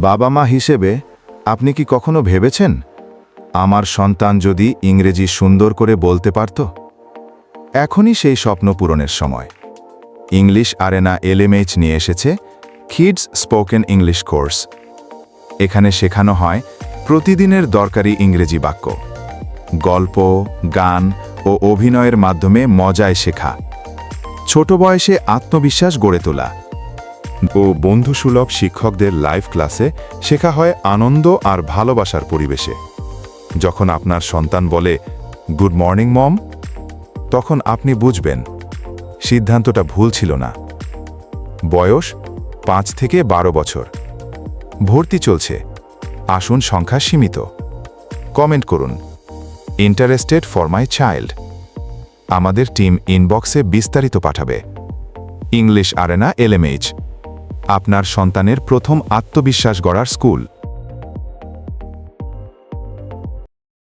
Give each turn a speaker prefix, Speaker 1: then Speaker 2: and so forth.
Speaker 1: বাবা মা হিসেবে আপনি কি কখনো ভেবেছেন আমার সন্তান যদি ইংরেজি সুন্দর করে বলতে পারত? এখনই সেই স্বপ্ন পূরণের সময়। ইংলিশ আরেনা এলএমএইচ নিয়ে এসেছে কিডস স্পোকেন ইংলিশ কোর্স। এখানে শেখানো হয় প্রতিদিনের দরকারি ইংরেজি বাক্য, গল্প, গান ও অভিনয়ের মাধ্যমে মজায় শেখা, ছোট বয়সে আত্মবিশ্বাস গড়ে তোলা ও বন্ধুসুলভ শিক্ষকদের লাইভ ক্লাসে শেখা হয় আনন্দ আর ভালোবাসার পরিবেশে। যখন আপনার সন্তান বলে গুড মর্নিং মম, তখন আপনি বুঝবেন সিদ্ধান্তটা ভুল ছিল না। বয়স 5 থেকে 12 বছর। ভর্তি চলছে, আসন সংখ্যা সীমিত। কমেন্ট করুন ইন্টারেস্টেড ফর মাই চাইল্ড। আমাদের টিম ইনবক্সে বিস্তারিত পাঠাবে। ইংলিশ আরেনা এলএমএইচ, আপনার সন্তানের প্রথম আত্মবিশ্বাস গড়ার স্কুল।